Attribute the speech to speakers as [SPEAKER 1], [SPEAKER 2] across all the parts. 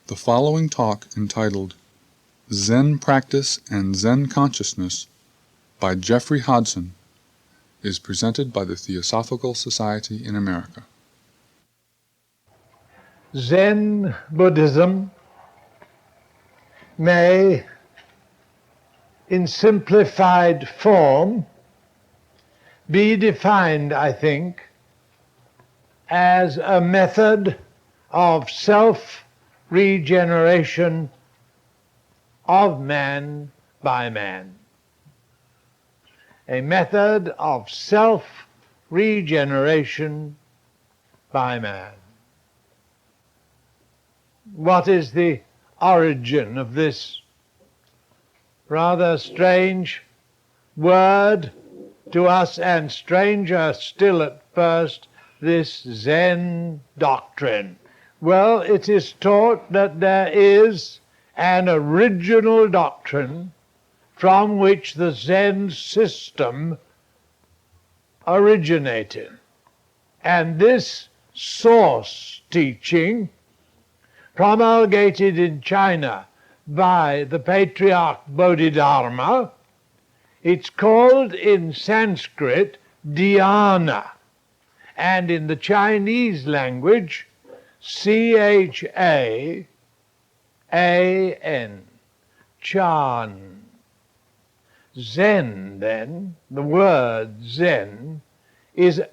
[SPEAKER 1] The following talk, entitled Zen Practice and Zen Consciousness by Jeffrey Hodson, is presented by the Theosophical Society in America.
[SPEAKER 2] Zen Buddhism may, in simplified form, be defined, I think, as a method of self-regeneration of man by man. A method of self-regeneration by man. What is the origin of this rather strange word to us, and stranger still at first, this Zen doctrine? Well, it is taught that there is an original doctrine from which the Zen system originated. And this source teaching, promulgated in China by the patriarch Bodhidharma, it's called in Sanskrit dhyana, and in the Chinese language Chan, Chan. Zen, then, the word Zen,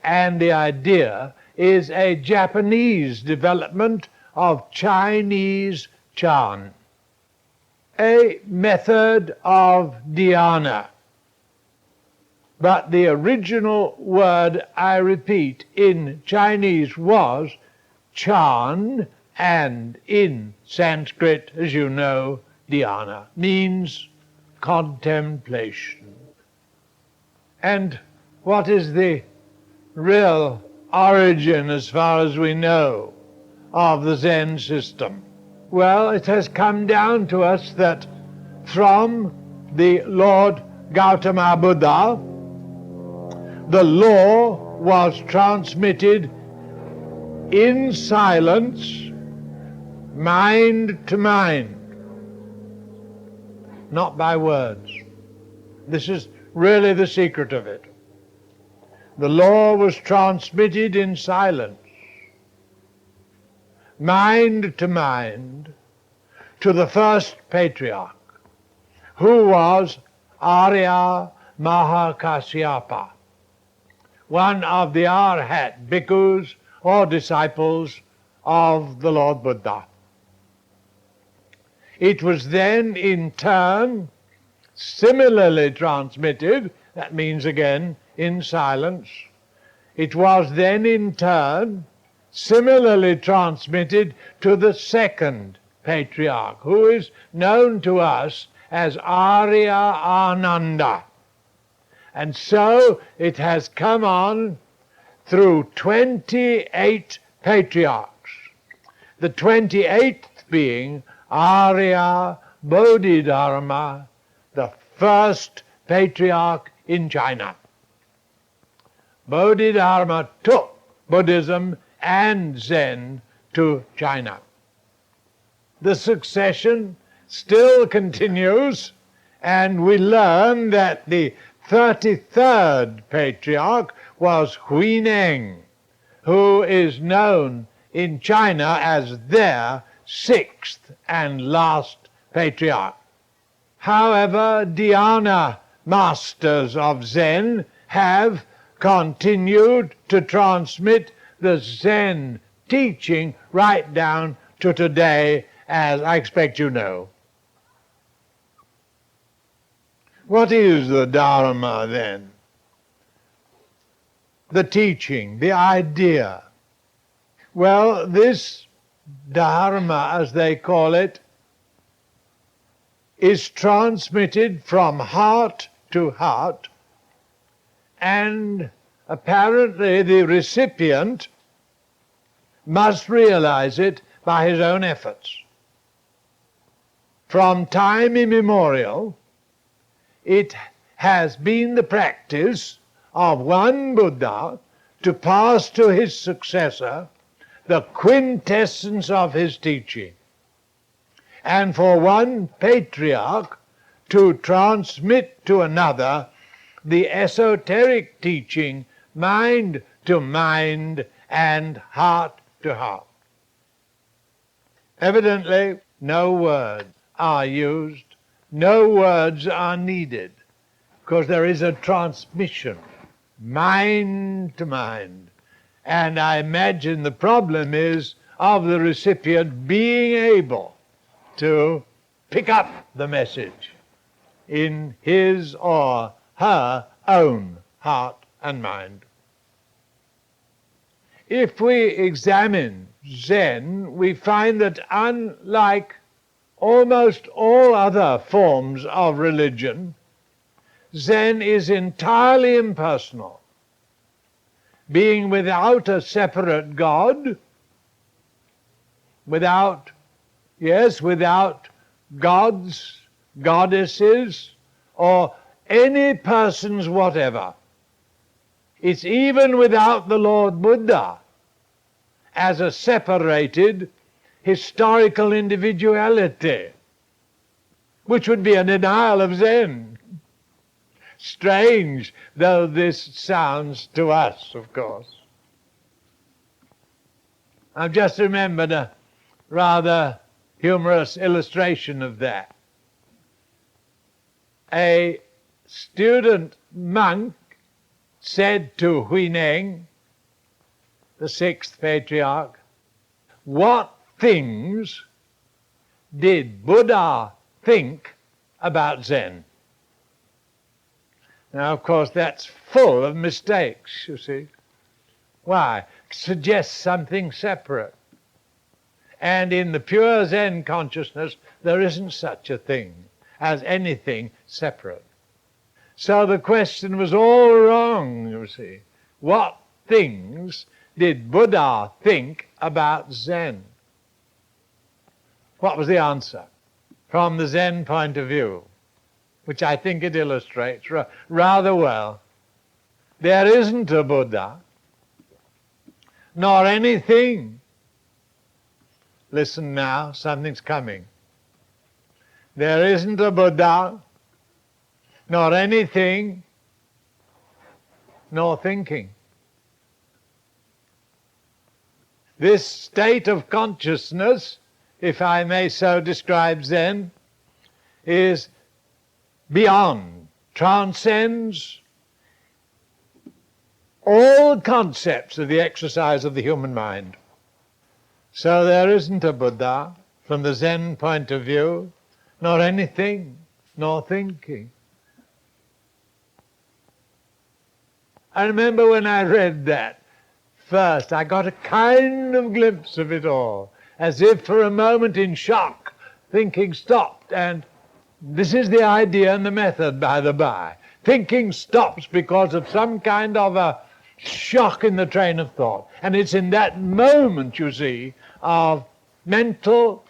[SPEAKER 2] and the idea is a Japanese development of Chinese Chan, a method of dhyana. But the original word, I repeat, in Chinese was Chan, and in Sanskrit, as you know, dhyana, means contemplation. And what is the real origin, as far as we know, of the Zen system? Well, it has come down to us that from the Lord Gautama Buddha, the law was transmitted in silence, mind to mind, not by words. This is really the secret of it. The law was transmitted in silence, mind to mind, to the first patriarch, who was Arya Mahakasyapa, one of the Arhat bhikkhus or disciples of the Lord Buddha. It was then in turn similarly transmitted, that means again in silence. It was then in turn similarly transmitted to the second patriarch, who is known to us as Arya Ananda. And so it has come on through 28 patriarchs, the 28th being Arya Bodhidharma, the first patriarch in China. Bodhidharma took Buddhism and Zen to China. The succession still continues, and we learn that the 33rd patriarch was Huineng, who is known in China as their 6th and last patriarch. However, dhyana masters of Zen have continued to transmit the Zen teaching right down to today, as I expect you know. What is the Dharma then? The teaching, the idea. Well, this Dharma, as they call it, is transmitted from heart to heart, and apparently the recipient must realize it by his own efforts. From time immemorial, it has been the practice of one Buddha to pass to his successor the quintessence of his teaching. and for one patriarch to transmit to another the esoteric teaching mind to mind and heart to heart. Evidently, no words are used, no words are needed, because there is a transmission, mind to mind. And I imagine the problem is of the recipient being able to pick up the message in his or her own heart and mind. If we examine Zen, we find that unlike almost all other forms of religion, Zen is entirely impersonal, being without a separate God, without gods, goddesses, or any persons whatever. It's even without the Lord Buddha as a separated historical individuality, which would be a denial of Zen. Strange though this sounds to us, of course. I've just remembered a rather humorous illustration of that. A student monk said to Huineng, the sixth patriarch, "What things did Buddha think about Zen?" Now, of course, that's full of mistakes, you see. Why? It suggests something separate. And in the pure Zen consciousness, there isn't such a thing as anything separate. So the question was all wrong, you see. What things did Buddha think about Zen? What was the answer from the Zen point of view, which I think it illustrates rather well? There isn't a Buddha, nor anything. Listen now, something's coming. There isn't a Buddha, nor anything, nor thinking. This state of consciousness, if I may so describe Zen, is beyond, transcends all concepts of the exercise of the human mind. So there isn't a Buddha from the Zen point of view, nor anything, nor thinking. I remember when I read that first, I got a kind of glimpse of it all, as if for a moment in shock, thinking stopped. And this is the idea and the method, by the by. Thinking stops because of some kind of a shock in the train of thought. And it's in that moment, you see, of mental,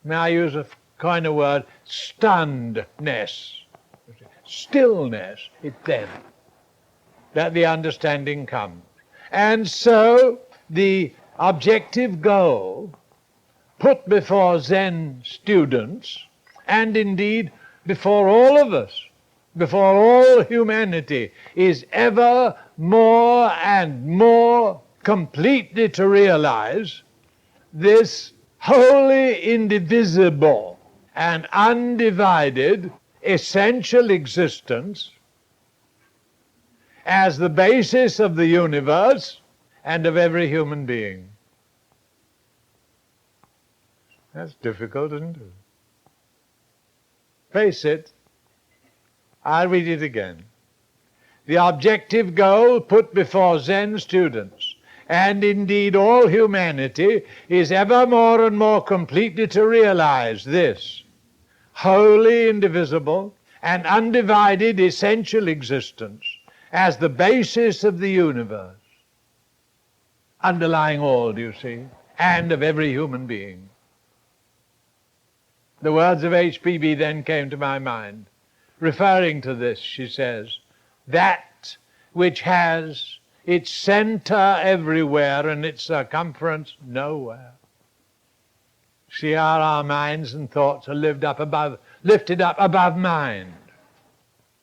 [SPEAKER 2] may I use a kind of word, stunnedness, stillness, it's then that the understanding comes. And so the objective goal put before Zen students, and indeed before all of us, before all humanity, is ever more and more completely to realize this wholly indivisible and undivided essential existence as the basis of the universe and of every human being. That's difficult, isn't it? Face it. I'll read it again. The objective goal put before Zen students, and indeed all humanity, is ever more and more completely to realize this wholly indivisible and undivided essential existence as the basis of the universe, underlying all, you see, and of every human being. The words of H.P.B. then came to my mind. Referring to this, she says, that which has its center everywhere and its circumference nowhere. See how our minds and thoughts are lifted up above mind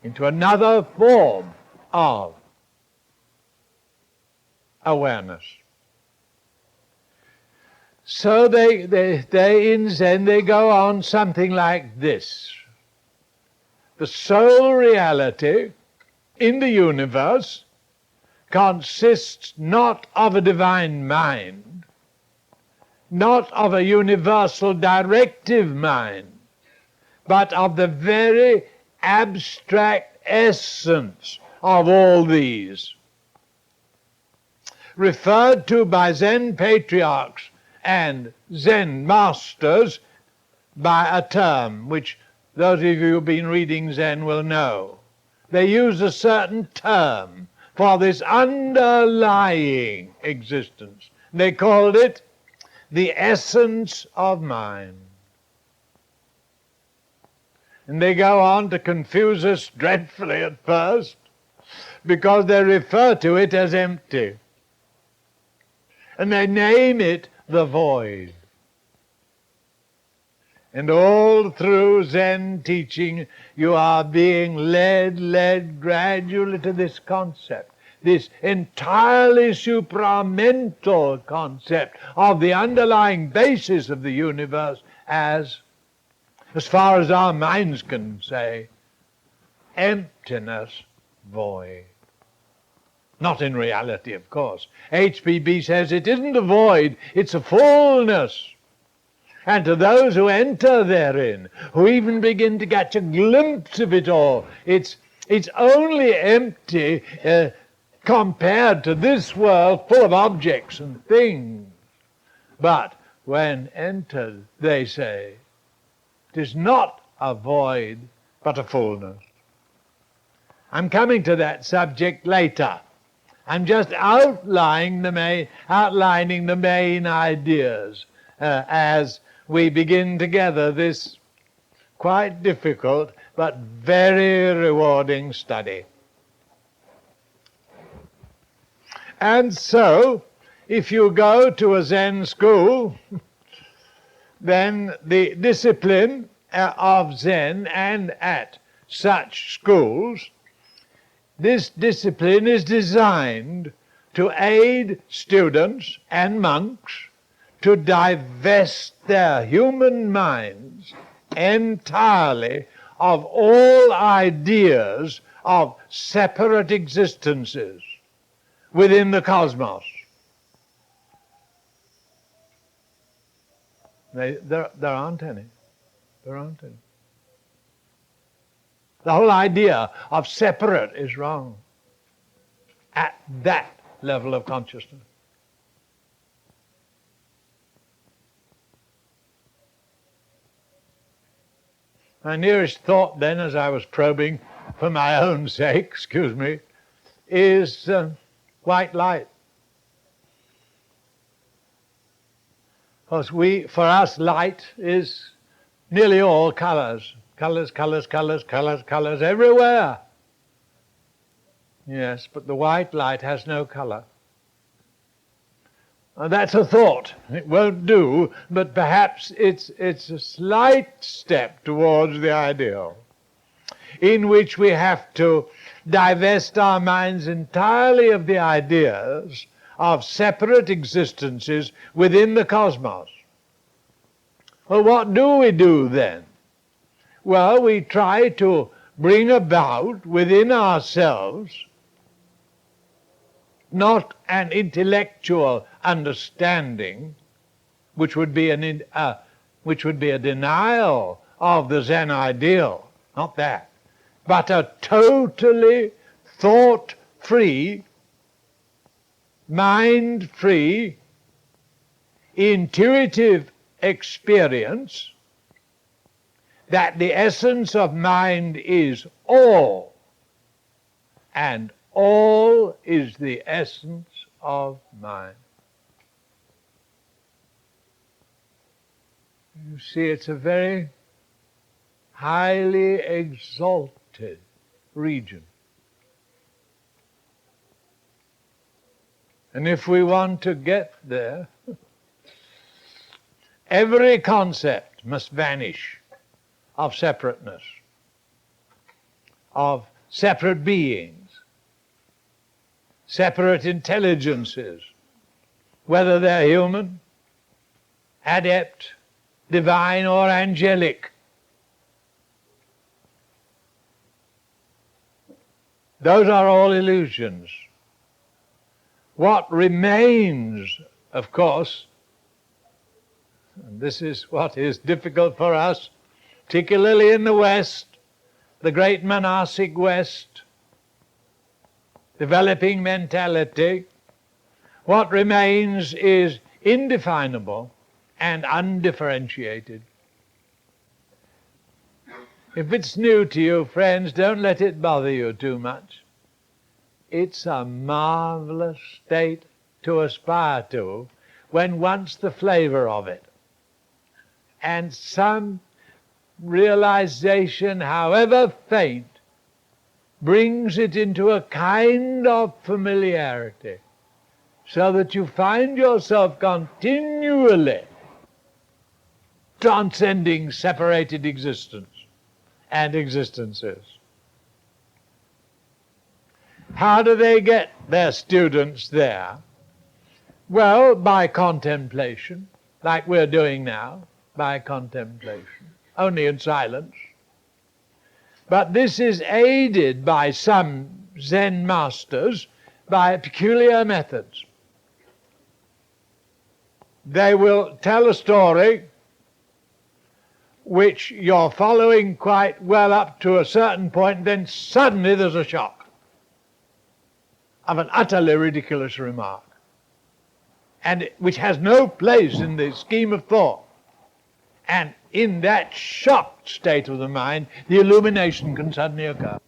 [SPEAKER 2] into another form of awareness. So they in Zen, they go on something like this. The sole reality in the universe consists not of a divine mind, not of a universal directive mind, but of the very abstract essence of all these, referred to by Zen patriarchs and Zen masters by a term which those of you who've been reading Zen will know. They use a certain term for this underlying existence. They called it the essence of mind. And they go on to confuse us dreadfully at first because they refer to it as empty. And they name it the void. And all through Zen teaching, you are being led gradually to this concept, this entirely supramental concept of the underlying basis of the universe as far as our minds can say, emptiness, void. Not in reality, of course. HPB says it isn't a void, it's a fullness. And to those who enter therein, who even begin to catch a glimpse of it all, it's only empty compared to this world full of objects and things. But when entered, they say, it is not a void, but a fullness. I'm coming to that subject later. I'm just outlining the main ideas as we begin together this quite difficult but very rewarding study. And so, if you go to a Zen school, then the discipline of Zen, and at such schools, this discipline is designed to aid students and monks to divest their human minds entirely of all ideas of separate existences within the cosmos. There aren't any. There aren't any. The whole idea of separate is wrong at that level of consciousness. My nearest thought then, as I was probing for my own sake, is white light. Because for us, light is nearly all colors. Colors everywhere. Yes, but the white light has no color. That's a thought. It won't do, but perhaps it's a slight step towards the ideal, in which we have to divest our minds entirely of the ideas of separate existences within the cosmos. Well, what do we do then? Well, we try to bring about within ourselves not an intellectual understanding, which would be a denial of the Zen ideal, not that, but a totally thought-free, mind-free, intuitive experience that the essence of mind is all, and all is the essence of mind. You see, it's a very highly exalted region. And if we want to get there, every concept must vanish of separateness, of separate beings, separate intelligences, whether they're human, adept, divine, or angelic. Those are all illusions. What remains, of course, and this is what is difficult for us, particularly in the West, the great monastic West, developing mentality, what remains is indefinable and undifferentiated. If it's new to you, friends, don't let it bother you too much. It's a marvelous state to aspire to when once the flavor of it and some realization, however faint, brings it into a kind of familiarity, so that you find yourself continually transcending separated existence and existences. How do they get their students there? Well, by contemplation, like we're doing now, by contemplation, only in silence. But this is aided by some Zen masters by peculiar methods. They will tell a story which you're following quite well up to a certain point, then suddenly there's a shock of an utterly ridiculous remark, and which has no place in the scheme of thought. And in that shocked state of the mind, the illumination can suddenly occur.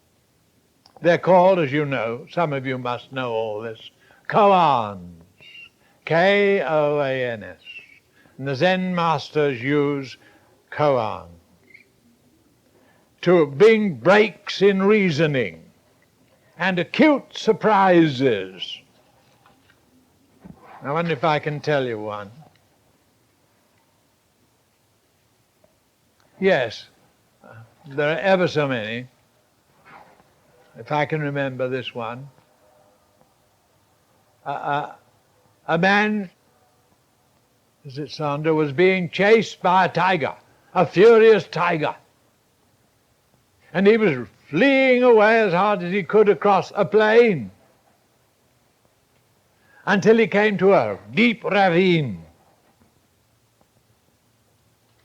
[SPEAKER 2] They're called, as you know, some of you must know all this, koans, K-O-A-N-S. And the Zen masters use koans to bring breaks in reasoning and acute surprises. I wonder if I can tell you one. Yes, there are ever so many. If I can remember this one. A man, as it sounded, was being chased by a tiger, a furious tiger. And he was fleeing away as hard as he could across a plain until he came to a deep ravine,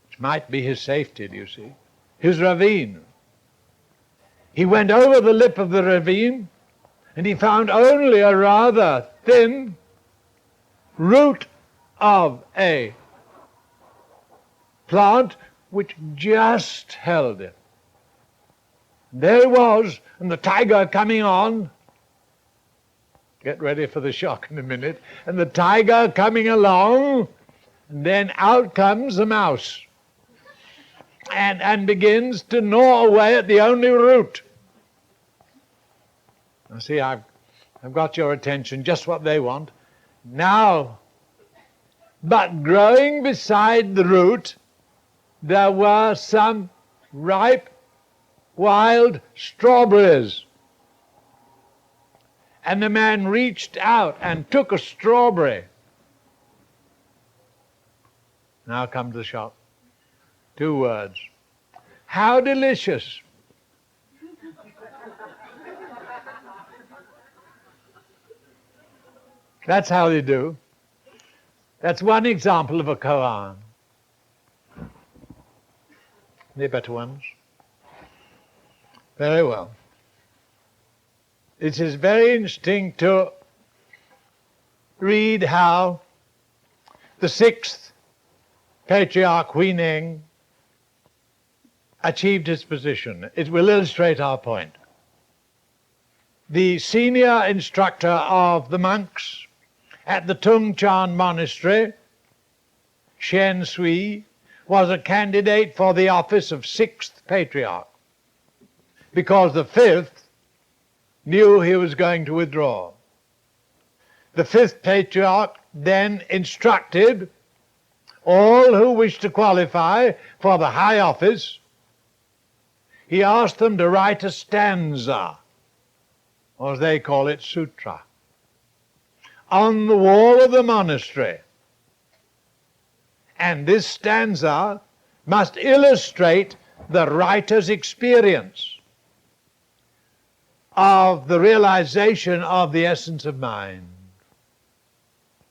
[SPEAKER 2] which might be his safety, do you see? His ravine. He went over the lip of the ravine and he found only a rather thin root of a plant which just held him. There he was, and the tiger coming on. Get ready for the shock in a minute. And the tiger coming along, and then out comes the mouse and begins to gnaw away at the only root. Now see, I've got your attention, just what they want. Now, but growing beside the root, there were some ripe wild strawberries. And the man reached out and took a strawberry. Now comes the shock. 2 words. How delicious. That's how they do. That's one example of a koan. There are better ones. Very well. It is very interesting to read how the 6th patriarch Huineng achieved his position. It will illustrate our point. The senior instructor of the monks at the Tungchan monastery, Shen Sui, was a candidate for the office of 6th patriarch, because the 5th knew he was going to withdraw. The 5th patriarch then instructed all who wish to qualify for the high office, he asked them to write a stanza, or as they call it, sutra, on the wall of the monastery. And this stanza must illustrate the writer's experience of the realization of the essence of mind.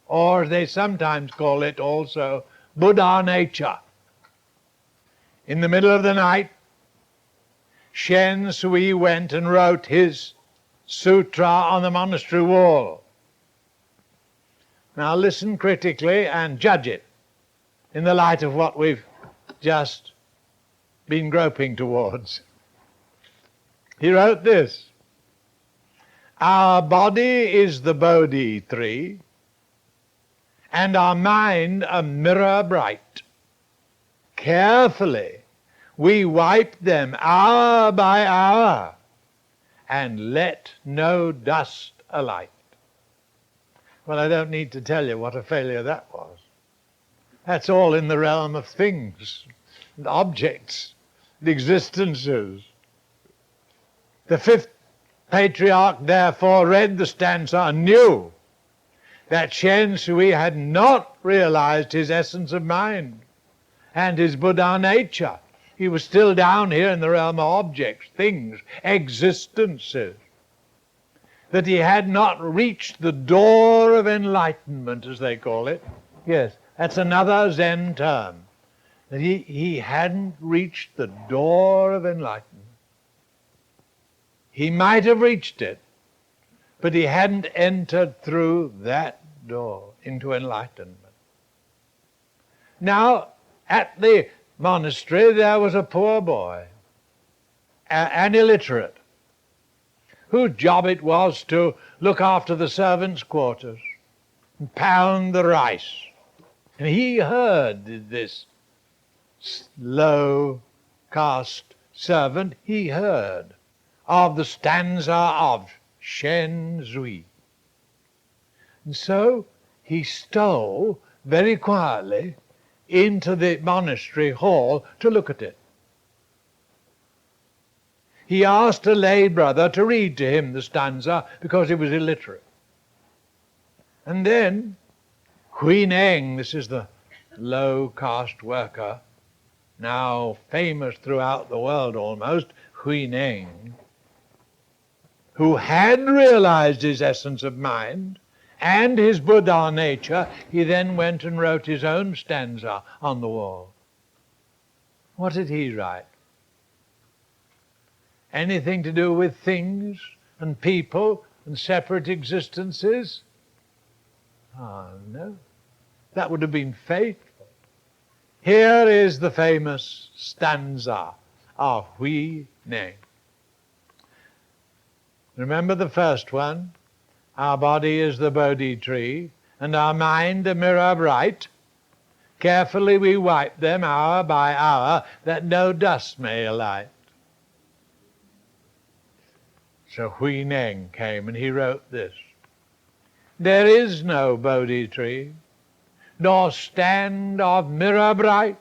[SPEAKER 2] Or they sometimes call it also Buddha nature. In the middle of the night, Shen Sui went and wrote his sutra on the monastery wall. Now listen critically and judge it in the light of what we've just been groping towards. He wrote this: our body is the Bodhi tree, and our mind a mirror bright. Carefully we wipe them hour by hour, and let no dust alight. Well, I don't need to tell you what a failure that was. That's all in the realm of things, and objects, and existences. The fifth patriarch therefore read the stanza and knew that Shen Sui had not realized his essence of mind and his Buddha nature. He was still down here in the realm of objects, things, existences. That he had not reached the door of enlightenment, as they call it. Yes, that's another Zen term. That he hadn't reached the door of enlightenment. He might have reached it, but he hadn't entered through that door into enlightenment. Now, at the monastery there was a poor boy, an illiterate, whose job it was to look after the servants' quarters and pound the rice. And he heard this low caste servant, he heard of the stanza of Shen Sui. And so he stole very quietly into the monastery hall to look at it. He asked a lay brother to read to him the stanza because he was illiterate. And then Hui Neng, this is the low caste worker, now famous throughout the world almost, Hui Neng, who had realized his essence of mind and his Buddha nature, he then went and wrote his own stanza on the wall. What did he write? Anything to do with things and people and separate existences? No. That would have been faithful. Here is the famous stanza of Hui Neng. Remember the first one? Our body is the Bodhi tree, and our mind a mirror bright. Carefully we wipe them hour by hour, that no dust may alight. So Hui Neng came and he wrote this: there is no Bodhi tree, nor stand of mirror bright.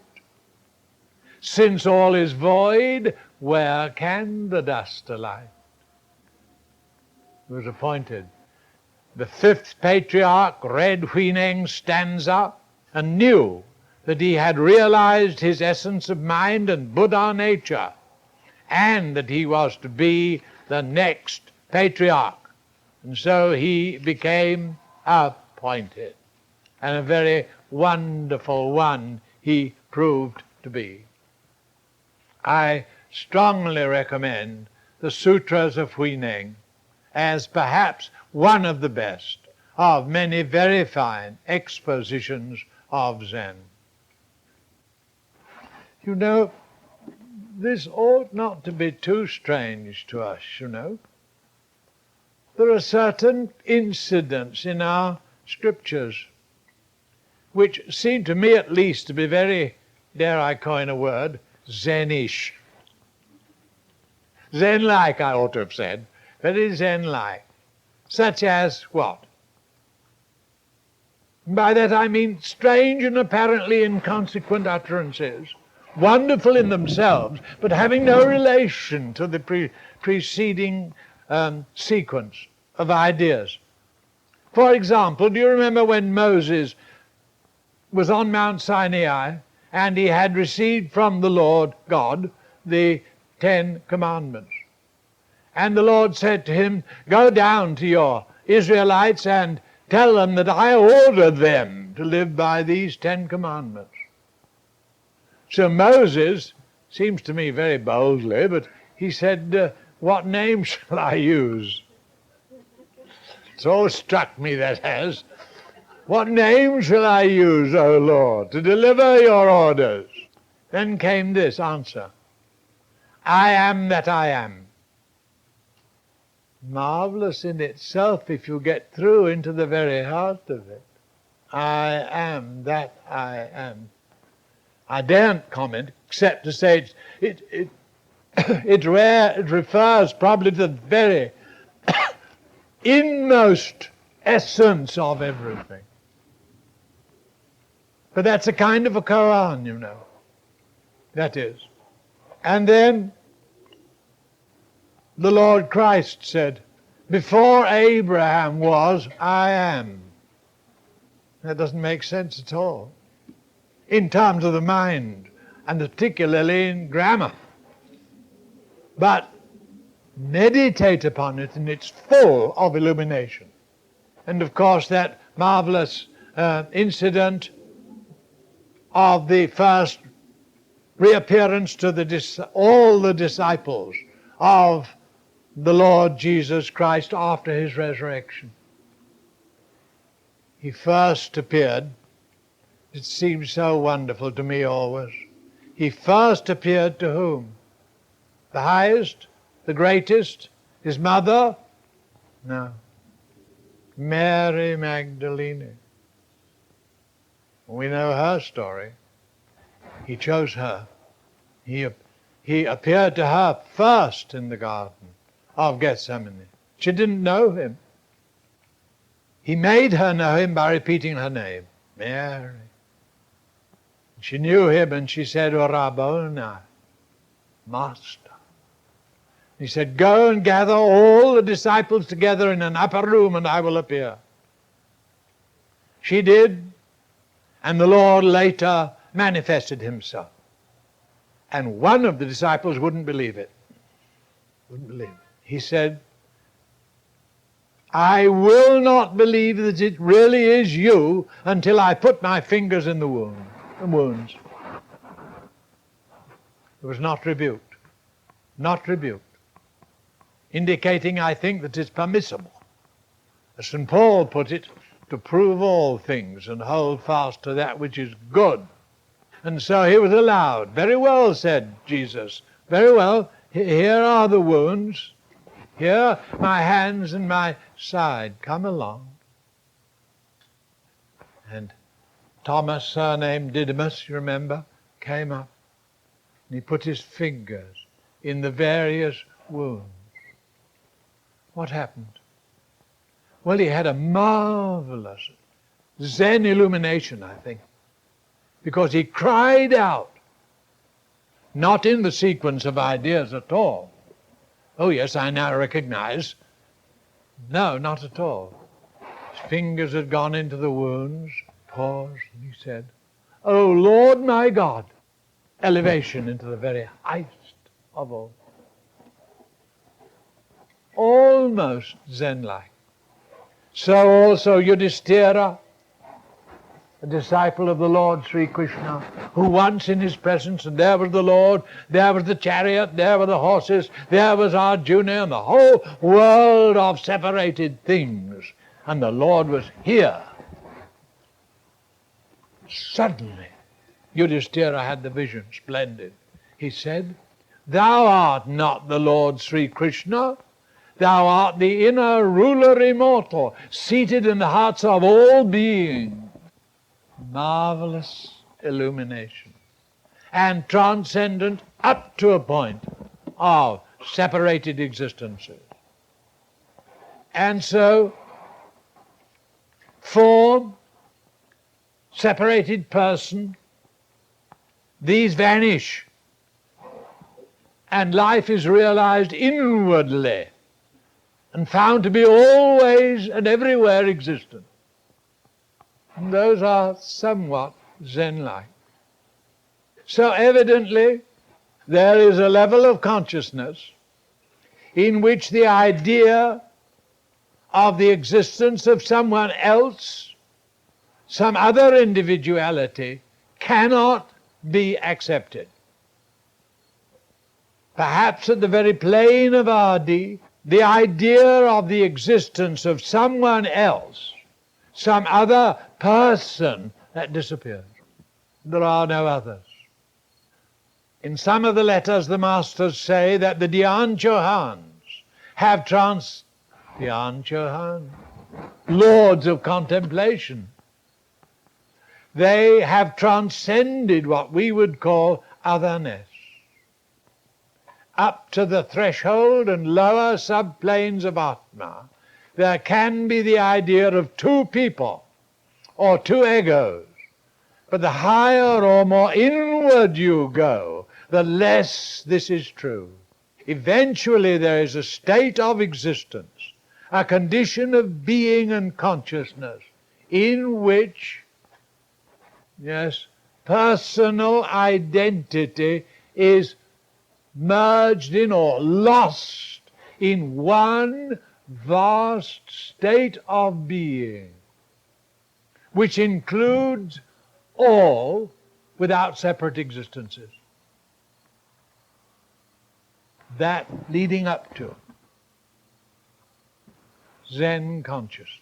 [SPEAKER 2] Since all is void, where can the dust alight? He was appointed. The fifth patriarch read Hui Neng's stanza and knew that he had realized his essence of mind and Buddha nature, and that he was to be the next patriarch. And so he became appointed, and a very wonderful one he proved to be. I strongly recommend the Sutras of Hui Neng as perhaps one of the best of many very fine expositions of Zen. You know, this ought not to be too strange to us, you know. There are certain incidents in our scriptures which seem to me at least to be very, dare I coin a word, Zenish. Zen-like, I ought to have said, very Zen-like. Such as what? By that I mean strange and apparently inconsequent utterances, wonderful in themselves, but having no relation to the preceding sequence of ideas. For example, do you remember when Moses was on Mount Sinai and he had received from the Lord God the 10 Commandments? And the Lord said to him, "Go down to your Israelites and tell them that I ordered them to live by these 10 Commandments." So Moses, seems to me very boldly, but he said, "What name shall I use?" It's always struck me, that has. "What name shall I use, O Lord, to deliver your orders?" Then came this answer: "I am that I am." Marvelous in itself if you get through into the very heart of it. I am that I am. I daren't comment except to say it refers probably to the very inmost essence of everything. But that's a kind of a Quran, you know. That is. And then the Lord Christ said, "Before Abraham was, I am." That doesn't make sense at all in terms of the mind, and particularly in grammar. But meditate upon it, and it's full of illumination. And of course that marvelous incident of the first reappearance to all the disciples of the Lord Jesus Christ after his resurrection. He first appeared, it seems so wonderful to me always, he first appeared to whom? The highest? The greatest? His mother? No. Mary Magdalene. We know her story. He chose her. He appeared to her first in the Garden of Gethsemane. She didn't know him. He made her know him by repeating her name, Mary. She knew him and she said, "O Rabboni," Master. He said, "Go and gather all the disciples together in an upper room and I will appear." She did, and the Lord later manifested himself. And one of the disciples wouldn't believe it. Wouldn't believe it. He said, "I will not believe that it really is you until I put my fingers in the wounds." It was not rebuked. Not rebuked. Indicating, I think, that it's permissible, as St. Paul put it, to prove all things and hold fast to that which is good. And so he was allowed. "Very well," said Jesus. "Very well. Here are the wounds. Here, my hands and my side. Come along." And Thomas, surnamed Didymus, you remember, came up. And he put his fingers in the various wounds. What happened? Well, he had a marvelous Zen illumination, I think, because he cried out, not in the sequence of ideas at all. "Oh yes, I now recognize." No, not at all. His fingers had gone into the wounds, paused, and he said, "Oh Lord my God." Elevation into the very highest of all. Almost Zen-like. So also Yudhishthira, a disciple of the Lord Sri Krishna, who once in his presence, and there was the Lord, there was the chariot, there were the horses, there was Arjuna, and the whole world of separated things, and the Lord was here. Suddenly, Yudhishthira had the vision, splendid. He said, "Thou art not the Lord Sri Krishna, thou art the inner ruler immortal, seated in the hearts of all beings." Marvelous illumination. And transcendent up to a point of separated existences. And so, form separated person, these vanish, and life is realized inwardly and found to be always and everywhere existent. And those are somewhat Zen-like. So evidently, there is a level of consciousness in which the idea of the existence of someone else, some other individuality, cannot be accepted. Perhaps at the very plane of RD, the idea of the existence of someone else, some other person, that disappears. There are no others. In some of the letters, the masters say that the Dhyan Chohans have Dhyan Chohan, lords of contemplation. They have transcended what we would call otherness, up to the threshold and lower subplanes of Atma. There can be the idea of two people or two egos, but the higher or more inward you go, the less this is true. Eventually there is a state of existence, a condition of being and consciousness in which, yes, personal identity is merged in or lost in one vast state of being, which includes all without separate existences. That leading up to Zen consciousness.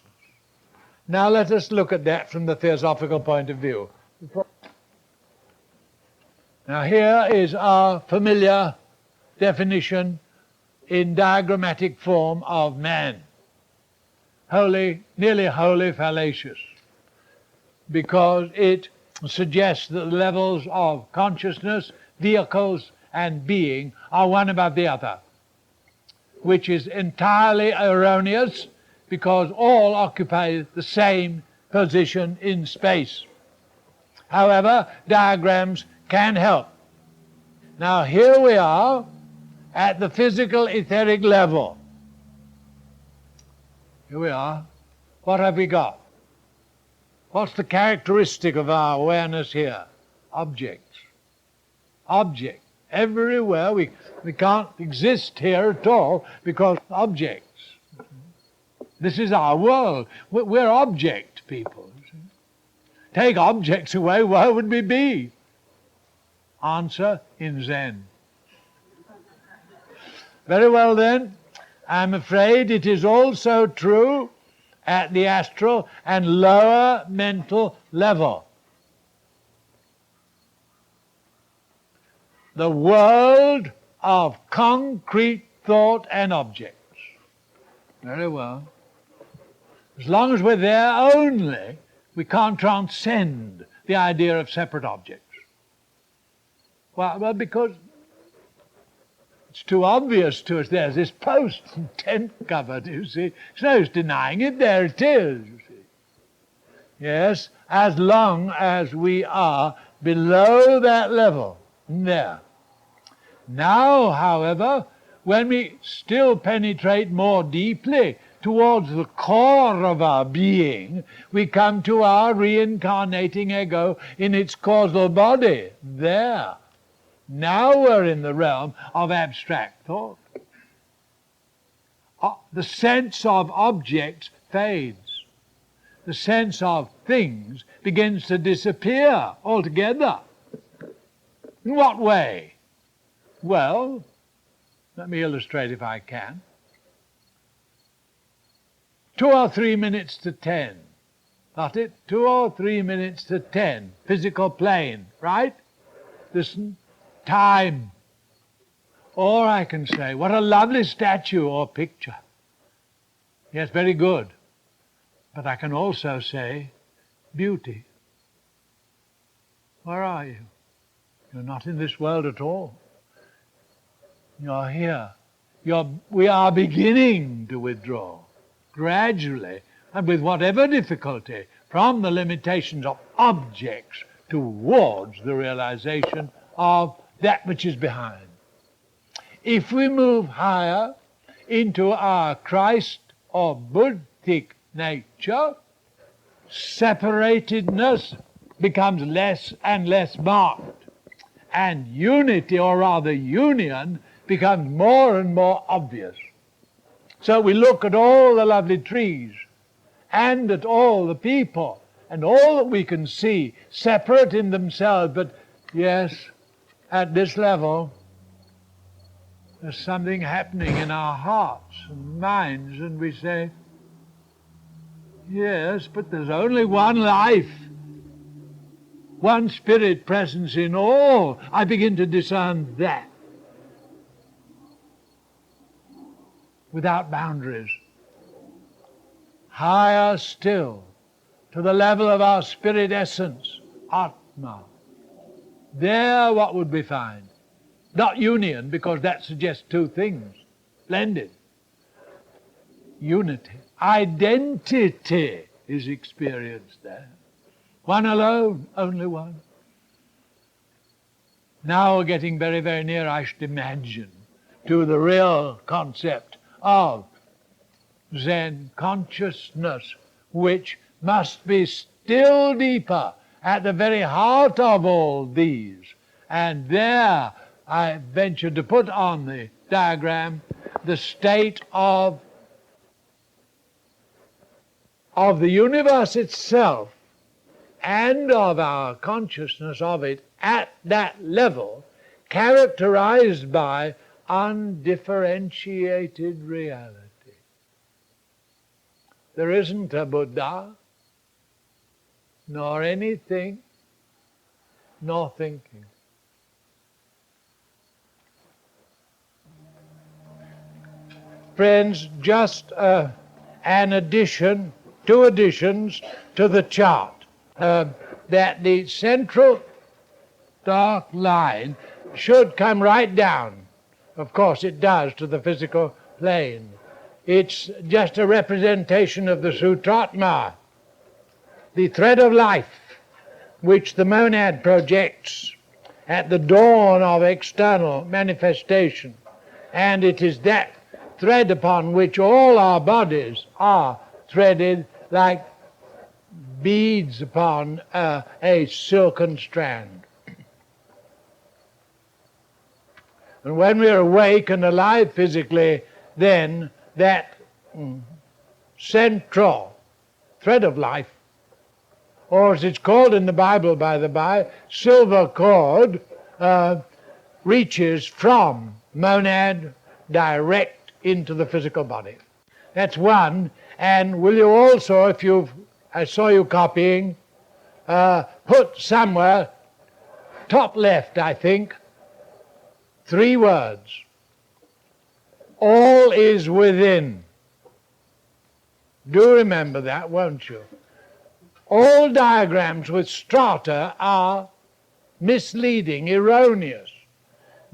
[SPEAKER 2] Now let us look at that from the theosophical point of view. Now here is our familiar definition in diagrammatic form of man. Holy, nearly wholly fallacious, because it suggests that the levels of consciousness, vehicles, and being are one above the other, which is entirely erroneous because all occupy the same position in space. However, diagrams can help. Now here we are at the physical etheric level. Here we are. What have we got? What's the characteristic of our awareness here? Objects. Objects. Everywhere. We can't exist here at all because objects. This is our world. We're object people. Take objects away, where would we be? Answer, in Zen. Very well then, I'm afraid it is also true at the astral and lower mental level. The world of concrete thought and objects. Very well. As long as we're there only, we can't transcend the idea of separate objects. Well, because it's too obvious to us. There's this post and tent cover, you see. There's no use denying it. There it is, you see. Yes, as long as we are below that level, there. Now, however, when we still penetrate more deeply towards the core of our being, we come to our reincarnating ego in its causal body. There. Now we're in the realm of abstract thought. The sense of objects fades. The sense of things begins to disappear altogether. In what way? Well, let me illustrate if I can. 2 or 3 minutes to 10. Got it? 2 or 3 minutes to 10. Physical plane, right? Listen. Time. Or I can say, what a lovely statue or picture. Yes, very good. But I can also say, beauty. Where are you? You're not in this world at all. You're here. We are beginning to withdraw, gradually, and with whatever difficulty, from the limitations of objects towards the realization of that which is behind. If we move higher into our Christ or Buddhic nature, separatedness becomes less and less marked, and unity, or rather union, becomes more and more obvious. So we look at all the lovely trees and at all the people and all that we can see separate in themselves, but yes, at this level there's something happening in our hearts and minds, and we say, yes, but there's only one life, one spirit presence in all. I begin to discern that without boundaries. Higher still, to the level of our spirit essence, Atma. There what would we find? Not union, because that suggests two things, blended. Unity. Identity is experienced there. One alone, only one. Now we're getting very, very near, I should imagine, to the real concept of Zen consciousness, which must be still deeper at the very heart of all these. And there I ventured to put on the diagram the state of the universe itself and of our consciousness of it at that level, characterized by undifferentiated reality. There isn't a Buddha, nor anything, nor thinking. Friends, just an addition, two additions to the chart. That the central dark line should come right down. Of course it does, to the physical plane. It's just a representation of the Sutratma, the thread of life which the monad projects at the dawn of external manifestation. And it is that thread upon which all our bodies are threaded like beads upon a silken strand. And when we are awake and alive physically, then that central thread of life, or as it's called in the Bible, by the by, silver cord, reaches from monad direct into the physical body. That's one. And will you also, if I saw you copying, put somewhere, top left, I think, 3 words. All is within. Do remember that, won't you? All diagrams with strata are misleading, erroneous,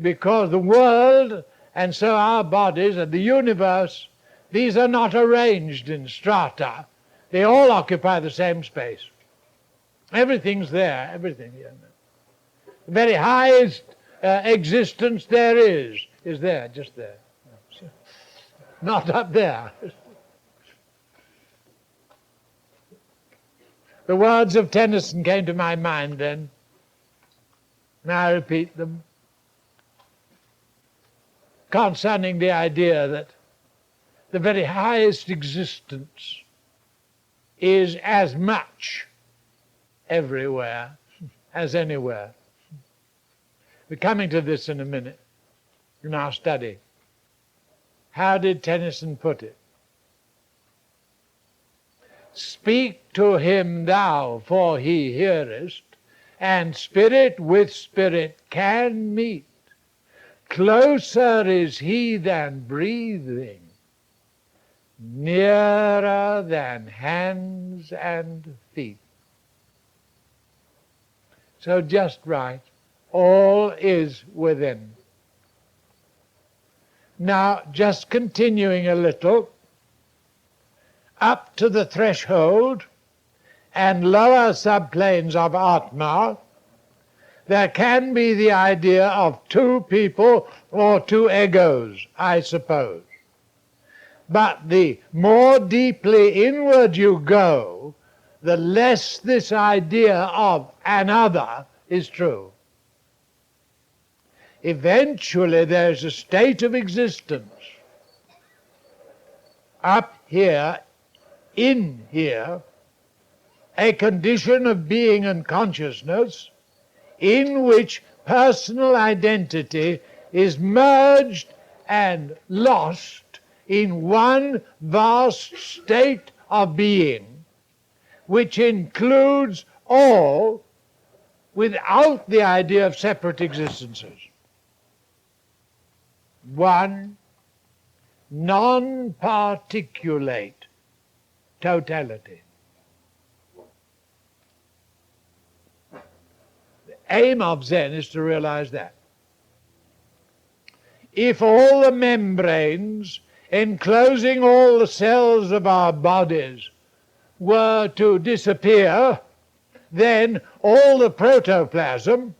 [SPEAKER 2] because the world, and so our bodies and the universe, these are not arranged in strata. They all occupy the same space. Everything's there, everything. The very highest existence there is there, just there. Not up there. The words of Tennyson came to my mind then, and I repeat them, concerning the idea that the very highest existence is as much everywhere as anywhere. We're coming to this in a minute in our study. How did Tennyson put it? Speak to him thou, for he hearest, and spirit with spirit can meet. Closer is he than breathing, nearer than hands and feet. So just right, all is within. Now, just continuing a little, up to the threshold, and lower subplanes of Atma, there can be the idea of two people or two egos, I suppose. But the more deeply inward you go, the less this idea of another is true. Eventually there's a state of existence up here, in here, a condition of being and consciousness in which personal identity is merged and lost in one vast state of being, which includes all without the idea of separate existences. One non-particulate totality. The aim of Zen is to realize that. If all the membranes enclosing all the cells of our bodies were to disappear, then all the protoplasm,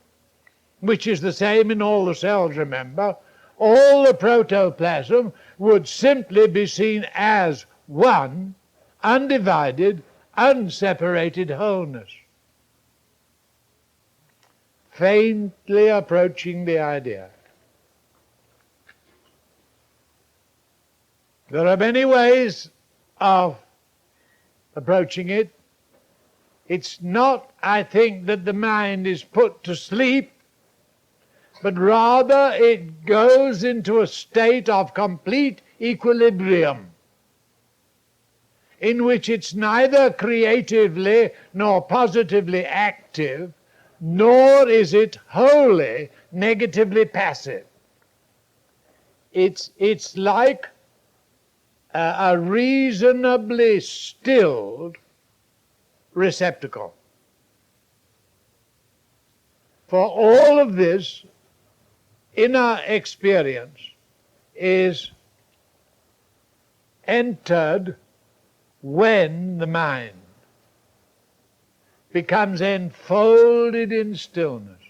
[SPEAKER 2] which is the same in all the cells, remember, all the protoplasm would simply be seen as one, undivided, unseparated wholeness. Faintly approaching the idea. There are many ways of approaching it. It's not, I think, that the mind is put to sleep, but rather it goes into a state of complete equilibrium, in which it's neither creatively nor positively active, nor is it wholly negatively passive. It's like a reasonably stilled receptacle. For all of this, inner experience is entered when the mind becomes enfolded in stillness.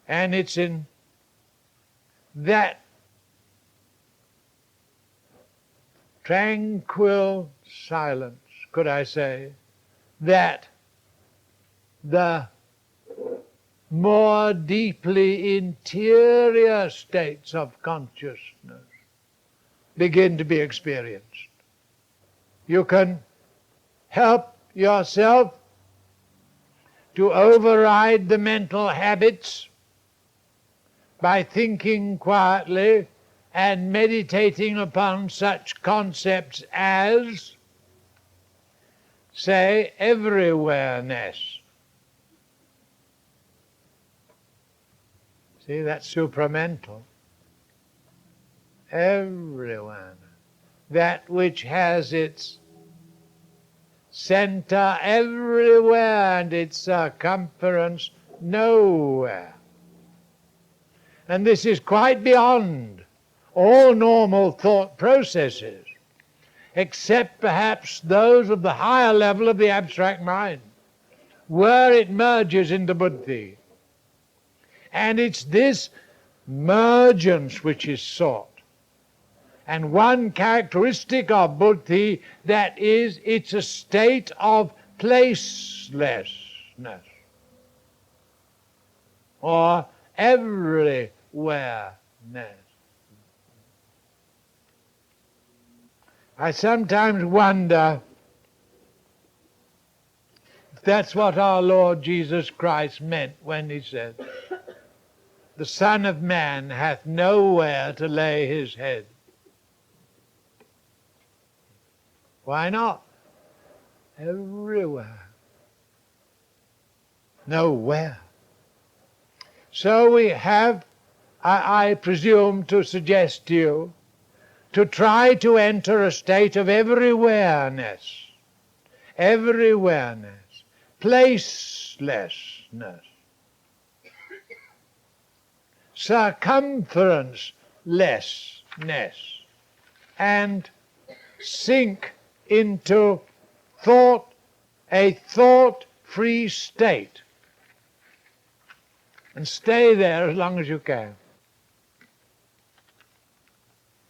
[SPEAKER 2] And it's in that tranquil silence, could I say, that the more deeply interior states of consciousness begin to be experienced. You can help yourself to override the mental habits by thinking quietly and meditating upon such concepts as, say, everywhereness. See, that's supramental. Everywhere. That which has its center everywhere and its circumference nowhere. And this is quite beyond all normal thought processes, except perhaps those of the higher level of the abstract mind, where it merges into buddhi. And it's this mergence which is sought. And one characteristic of buddhi, that is, it's a state of placelessness, or everywhereness. I sometimes wonder if that's what our Lord Jesus Christ meant when he said, "The Son of Man hath nowhere to lay his head." Why not? Everywhere. Nowhere. So we have, I presume, to suggest to you, to try to enter a state of everywhereness, placelessness, circumferencelessness, and sink into a thought-free state. And stay there as long as you can.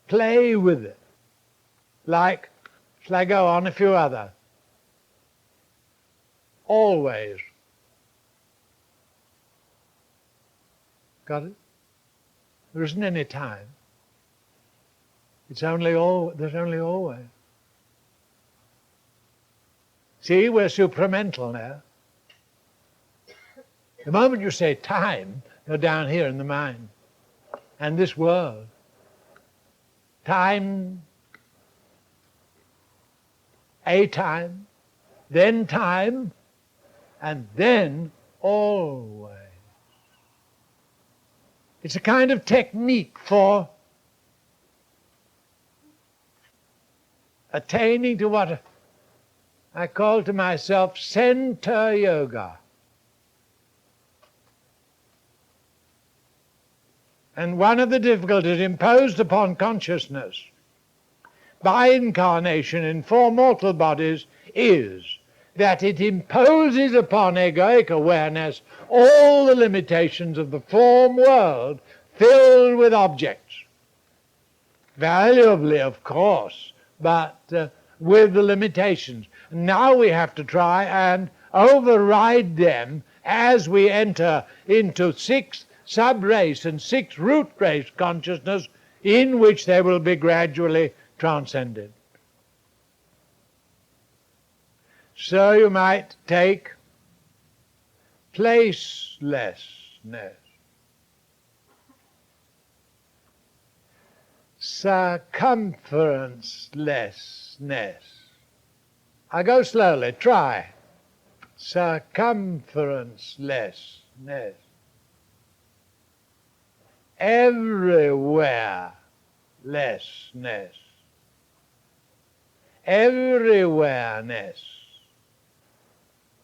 [SPEAKER 2] Play with it. Like, shall I go on a few other? Always. Got it? There isn't any time. There's only always. See, we're supramental now. The moment you say time, you're down here in the mind. And this world. Time, a time, and then always. It's a kind of technique for attaining to what I call to myself center yoga. And one of the difficulties imposed upon consciousness by incarnation in 4 mortal bodies is that it imposes upon egoic awareness all the limitations of the form world filled with objects. Valuably, of course, but with the limitations. Now we have to try and override them as we enter into 6th sub-race and 6th root race consciousness, in which they will be gradually transcended. So you might take placelessness, circumferencelessness. I go slowly, try. Circumferencelessness. Everywhere-lessness. Everywhereness.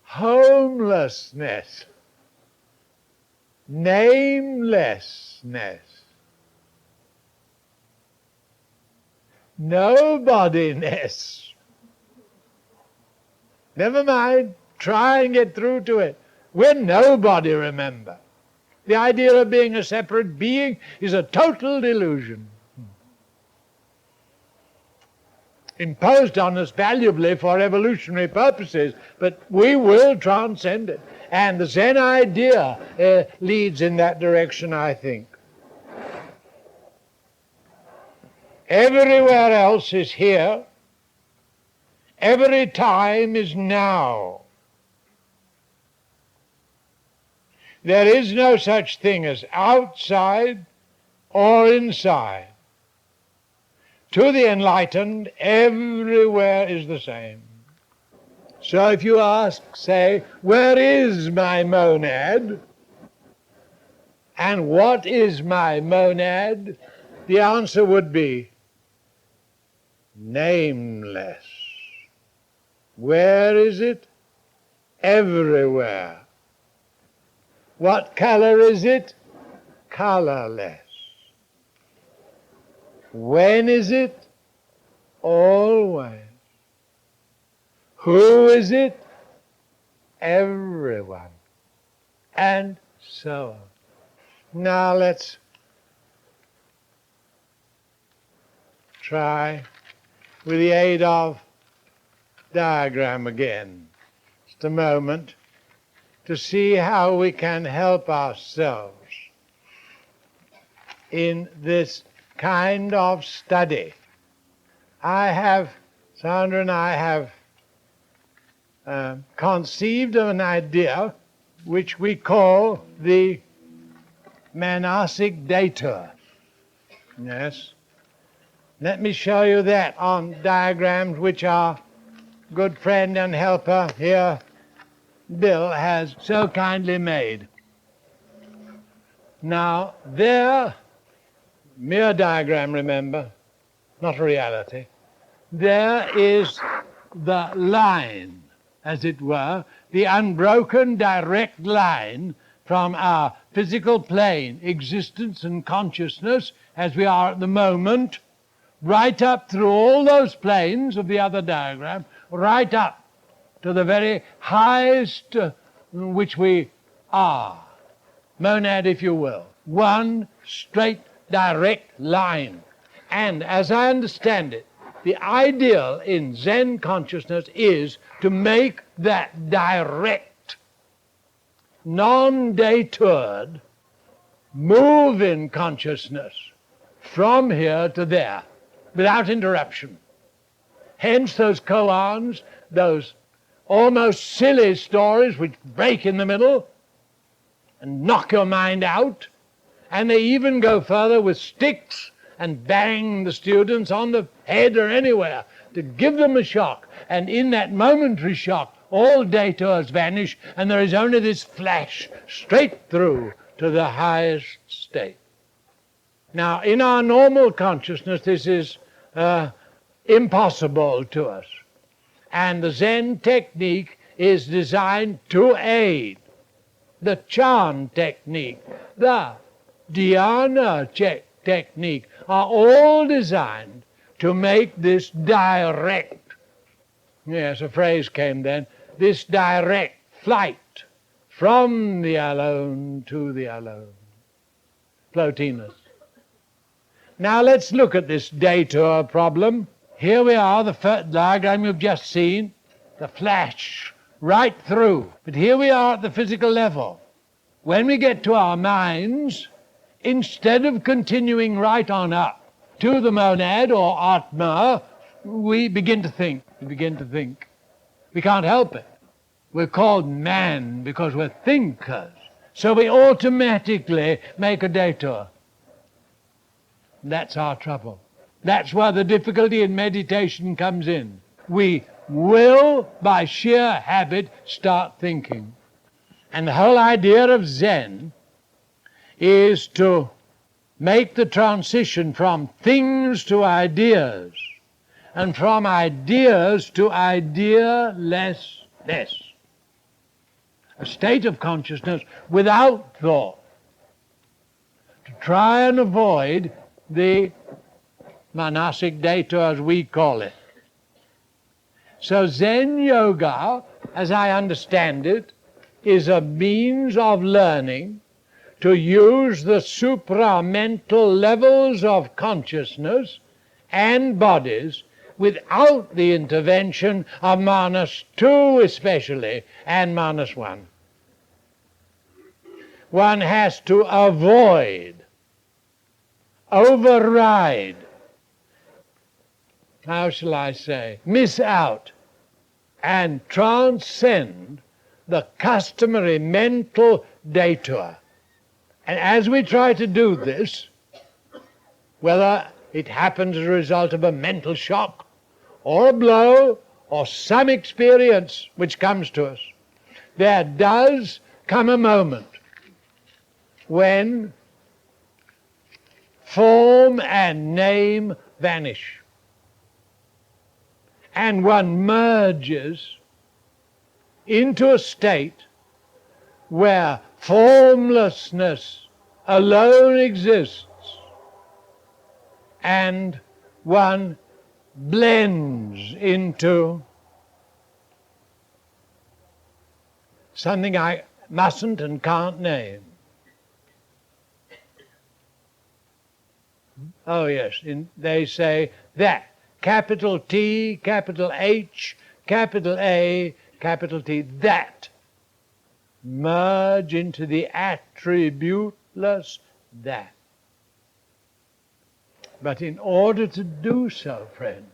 [SPEAKER 2] Homelessness. Namelessness. Nobodiness. Never mind, try and get through to it. We're nobody, remember. The idea of being a separate being is a total delusion. Imposed on us valuably for evolutionary purposes, but we will transcend it. And the Zen idea leads in that direction, I think. Everywhere else is here. Every time is now. There is no such thing as outside or inside. To the enlightened, everywhere is the same. So if you ask, say, where is my monad? And what is my monad? The answer would be nameless. Where is it? Everywhere. What color is it? Colorless. When is it? Always. Who is it? Everyone. And so on. Now let's try with the aid of diagram again. Just a moment to see how we can help ourselves in this kind of study. Sandra and I have conceived of an idea which we call the Manasic Detour. Yes. Let me show you that on diagrams which our good friend and helper here, Bill, has so kindly made. Now, there, mere diagram, remember, not reality, there is the line, as it were, the unbroken direct line from our physical plane, existence and consciousness, as we are at the moment, right up through all those planes of the other diagram, right up to the very highest which we are. Monad, if you will. One straight, direct line. And as I understand it, the ideal in Zen consciousness is to make that direct, non-detoured move in consciousness from here to there without interruption. Hence those koans, those almost silly stories which break in the middle and knock your mind out, and they even go further with sticks and bang the students on the head or anywhere to give them a shock. And in that momentary shock, all detours vanish, and there is only this flash straight through to the highest state. Now, in our normal consciousness, this is impossible to us. And the Zen technique is designed to aid. The Chan technique, the Dhyana technique are all designed to make this direct, yes, a phrase came then, this direct flight from the alone to the alone. Plotinus. Now let's look at this detour problem. Here we are, the first diagram you've just seen, the flash right through. But here we are at the physical level. When we get to our minds, instead of continuing right on up to the monad or Atma, we begin to think. We begin to think. We can't help it. We're called man because we're thinkers. So we automatically make a detour. That's our trouble. That's where the difficulty in meditation comes in. We will, by sheer habit, start thinking. And the whole idea of Zen is to make the transition from things to ideas, and from ideas to idea-lessness. A state of consciousness without thought, to try and avoid the manasic detour, as we call it. So Zen Yoga, as I understand it, is a means of learning to use the supramental levels of consciousness and bodies without the intervention of Manas 2 especially, and Manas 1. One has to avoid, override, how shall I say, miss out and transcend the customary mental detour. And as we try to do this, whether it happens as a result of a mental shock or a blow or some experience which comes to us, there does come a moment when form and name vanish, and one merges into a state where formlessness alone exists, and one blends into something I mustn't and can't name. Oh yes, they say that, capital T, capital H, capital A, capital T, that merge into the attributeless that. But in order to do so, friends,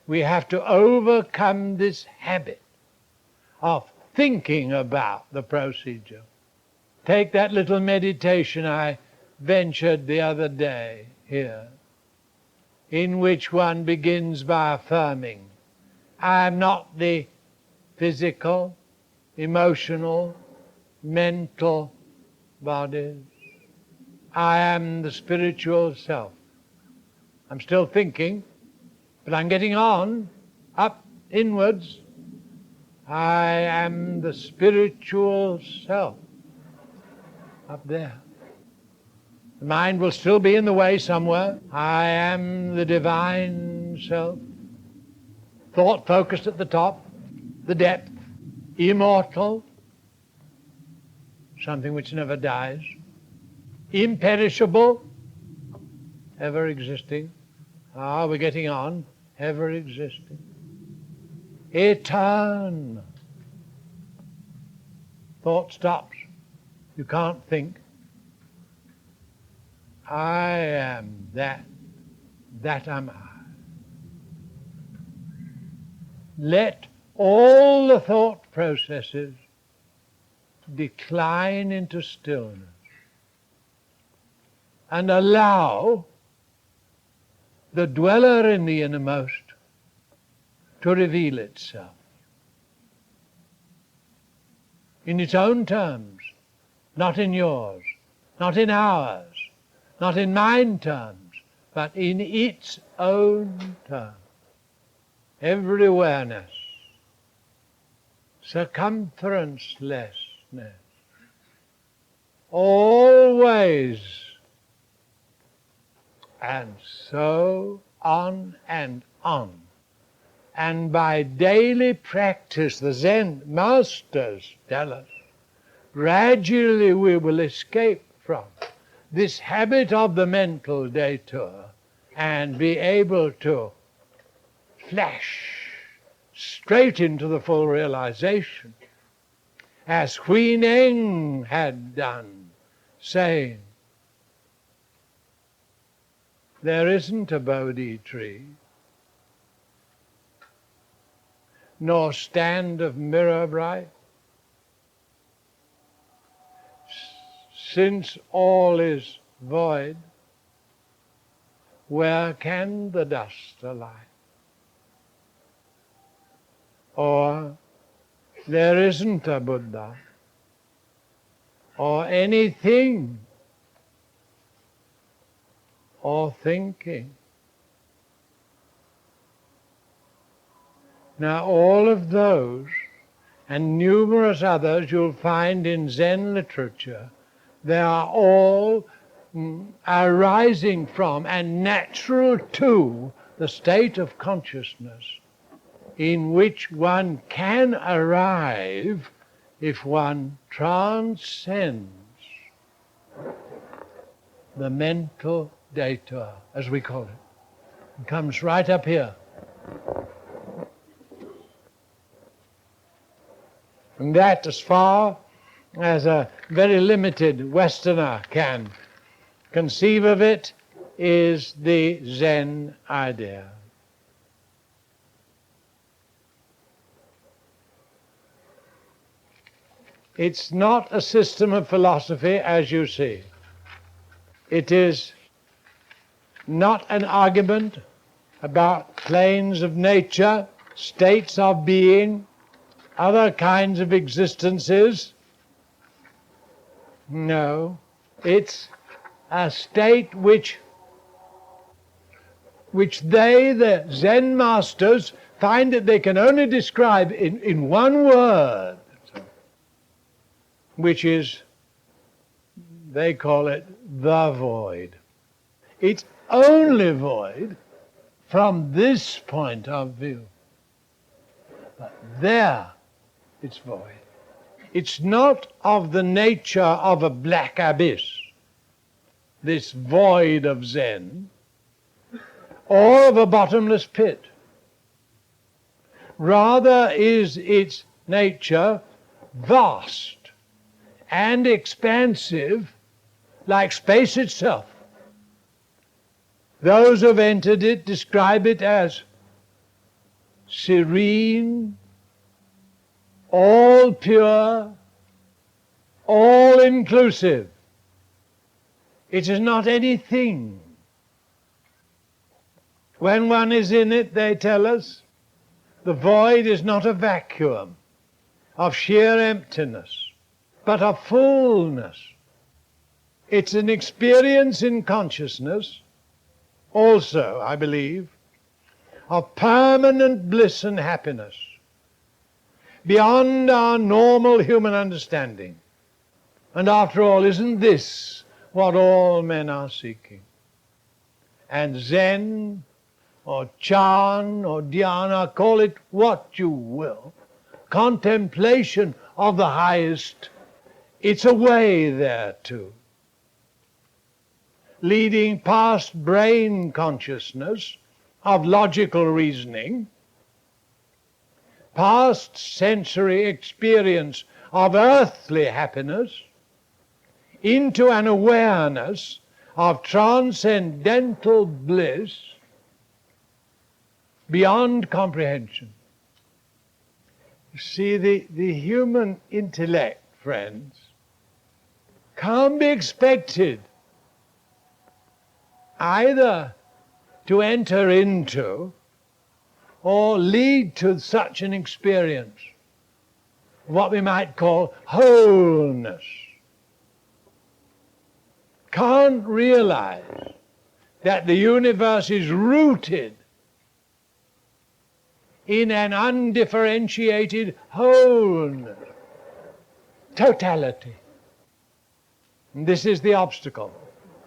[SPEAKER 2] we have to overcome this habit of thinking about the procedure. Take that little meditation I ventured the other day here, in which one begins by affirming, I am not the physical, emotional, mental bodies. I am the spiritual self. I'm still thinking, but I'm getting on, up, inwards. I am the spiritual self, up there. The mind will still be in the way somewhere. I am the divine self. Thought focused at the top, the depth. immortal, something which never dies, imperishable, ever existing. We're getting on. Ever existing. Eternal. Thought stops. You can't think. I am that. That am I. Let all the thought processes decline into stillness and allow the dweller in the innermost to reveal itself in its own terms, not in yours, not in ours, not in mine terms, but in its own terms. Every awareness, circumferencelessness, always, and so on and on. And by daily practice, the Zen masters tell us, gradually we will escape from this habit of the mental detour and be able to flash straight into the full realization, as Hui Neng had done, saying, there isn't a Bodhi tree, nor stand of mirror bright, since all is void, where can the dust alight? Or there isn't a Buddha, or anything, or thinking. Now all of those and numerous others you'll find in Zen literature, they are all arising from and natural to the state of consciousness in which one can arrive if one transcends the mental detour, as we call it. It comes right up here. And that, as far as a very limited Westerner can conceive of it, is the Zen idea. It's not a system of philosophy, as you see. It is not an argument about planes of nature, states of being, other kinds of existences. No, it's a state which they, the Zen masters, find that they can only describe in one word, which is, they call it the void. It's only void from this point of view. But there, it's void. It's not of the nature of a black abyss, this void of Zen, or of a bottomless pit. Rather is its nature vast and expansive, like space itself. Those who have entered it describe it as serene, all pure, all inclusive. It is not anything. When one is in it, they tell us, the void is not a vacuum of sheer emptiness, but of fullness. It's an experience in consciousness, also, I believe, of permanent bliss and happiness, beyond our normal human understanding. And after all, isn't this what all men are seeking? And Zen, or Chan, or Dhyana, call it what you will, contemplation of the highest. It's a way there too, leading past brain consciousness of logical reasoning, past sensory experience of earthly happiness, into an awareness of transcendental bliss beyond comprehension. You see, the human intellect, friends, can't be expected either to enter into or lead to such an experience, what we might call wholeness. Can't realize that the universe is rooted in an undifferentiated wholeness, totality. And this is the obstacle,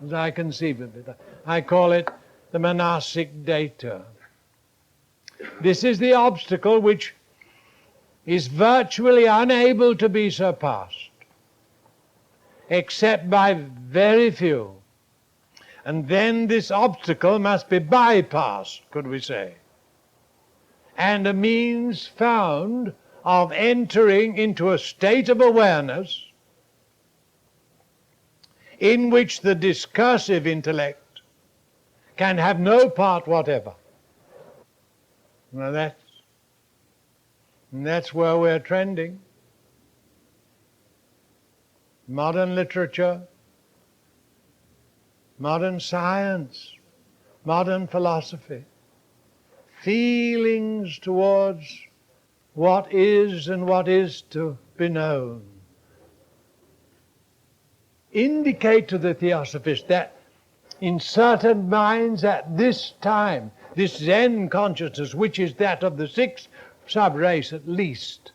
[SPEAKER 2] as I conceive of it. I call it the monastic datum. This is the obstacle which is virtually unable to be surpassed, except by very few. And then this obstacle must be bypassed, could we say, and a means found of entering into a state of awareness in which the discursive intellect can have no part whatever. Now that's where we're trending. Modern literature, modern science, modern philosophy, feelings towards what is and what is to be known, indicate to the theosophist that in certain minds at this time, this Zen consciousness, which is that of the sixth sub-race at least,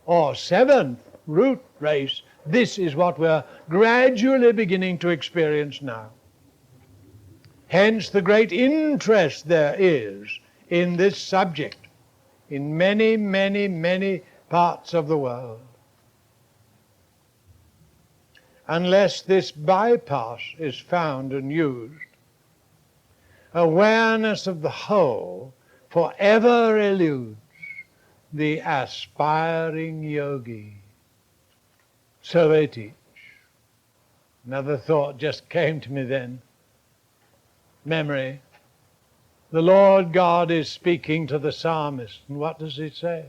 [SPEAKER 2] or seventh root race, this is what we're gradually beginning to experience now. Hence the great interest there is in this subject in many, many, many parts of the world. Unless this bypass is found and used, awareness of the whole forever eludes the aspiring yogi. So they teach. Another thought just came to me then. Memory. The Lord God is speaking to the psalmist, and what does he say?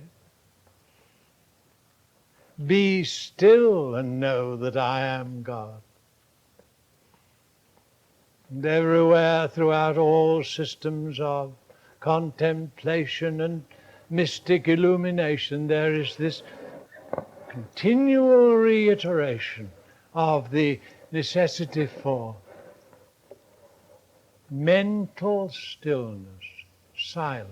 [SPEAKER 2] Be still and know that I am God. And everywhere throughout all systems of contemplation and mystic illumination, there is this continual reiteration of the necessity for mental stillness, silence,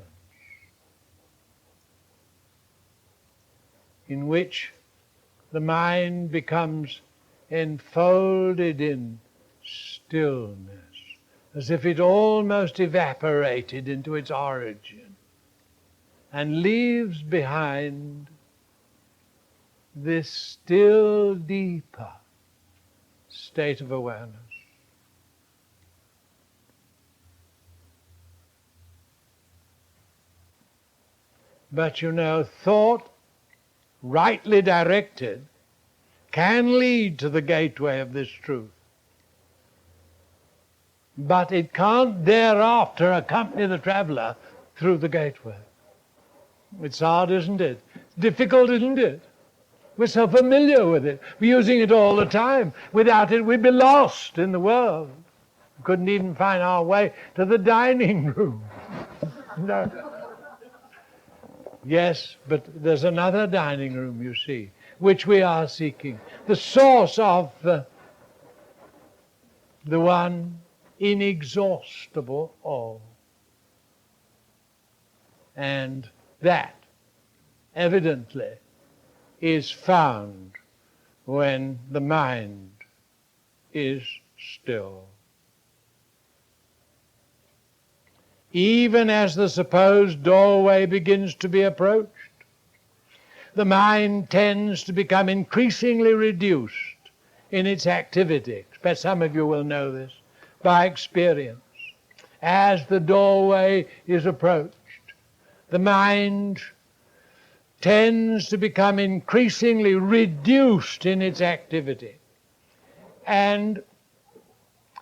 [SPEAKER 2] in which the mind becomes enfolded in stillness, as if it almost evaporated into its origin, and leaves behind this still deeper state of awareness. But you know, thought, rightly directed, can lead to the gateway of this truth. But it can't thereafter accompany the traveler through the gateway. It's hard, isn't it? Difficult, isn't it? We're so familiar with it. We're using it all the time. Without it, we'd be lost in the world. We couldn't even find our way to the dining room. No. Yes, but there's another dining room, you see, which we are seeking. The source of the one inexhaustible all. And that, evidently, is found when the mind is still. Even as the supposed doorway begins to be approached, the mind tends to become increasingly reduced in its activity. But some of you will know this by experience. As the doorway is approached, the mind tends to become increasingly reduced in its activity. And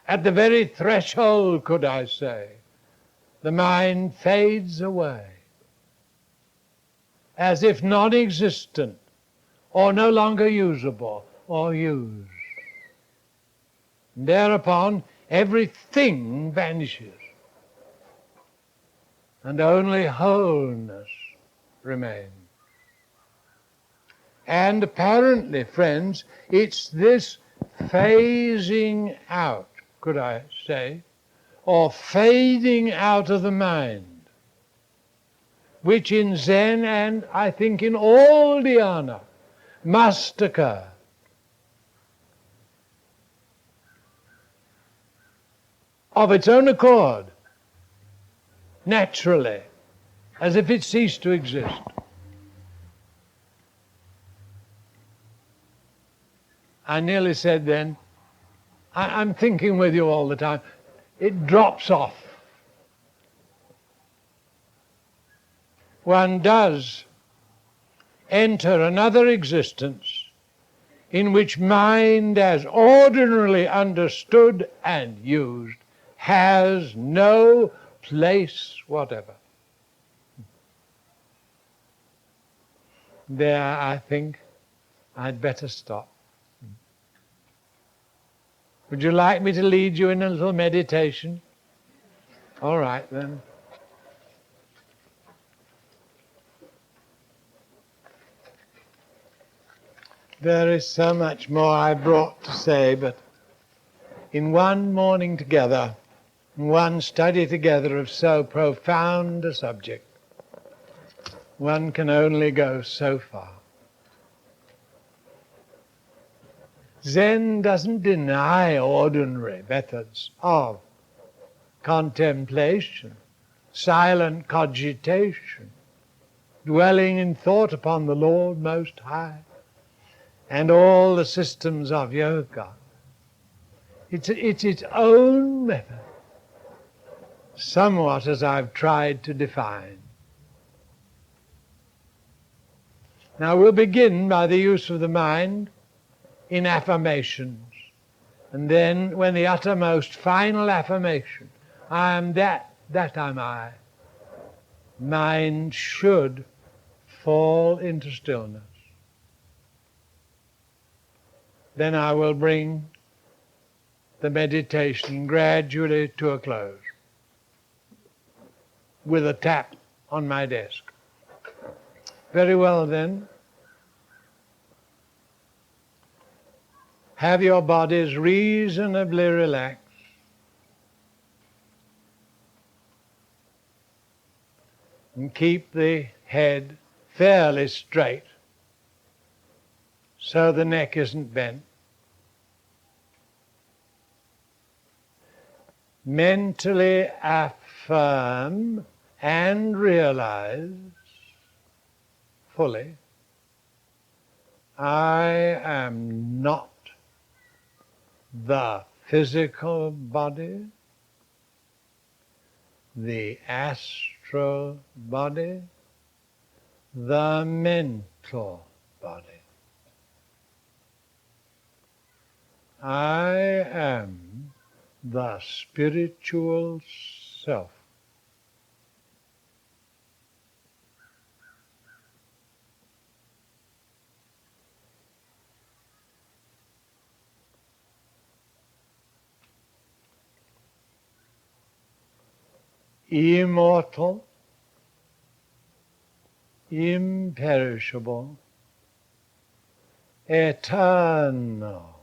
[SPEAKER 2] at the very threshold, could I say, the mind fades away as if non-existent or no longer usable or used. And thereupon everything vanishes and only wholeness remains. And apparently, friends, it's this phasing out, could I say, or fading out of the mind, which in Zen and I think in all dhyana must occur. Of its own accord, naturally, as if it ceased to exist. I nearly said then, I'm thinking with you all the time, it drops off. One does enter another existence in which mind, as ordinarily understood and used, has no place whatever. There, I think I'd better stop. Would you like me to lead you in a little meditation? All right, then. There is so much more I brought to say, but in one morning together, in one study together of so profound a subject, one can only go so far. Zen doesn't deny ordinary methods of contemplation, silent cogitation, dwelling in thought upon the Lord Most High, and all the systems of yoga. It's its own method, somewhat as I've tried to define. Now we'll begin by the use of the mind in affirmations. And then when the uttermost final affirmation, I am that am I, mind should fall into stillness. Then I will bring the meditation gradually to a close with a tap on my desk. Very well then. Have your bodies reasonably relaxed. And keep the head fairly straight so the neck isn't bent. Mentally affirm and realize fully, I am not the physical body, the astral body, the mental body. I am the spiritual self. Immortal, imperishable, eternal.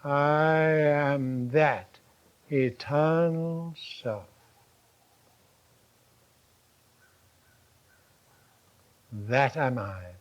[SPEAKER 2] I am that eternal self. That am I.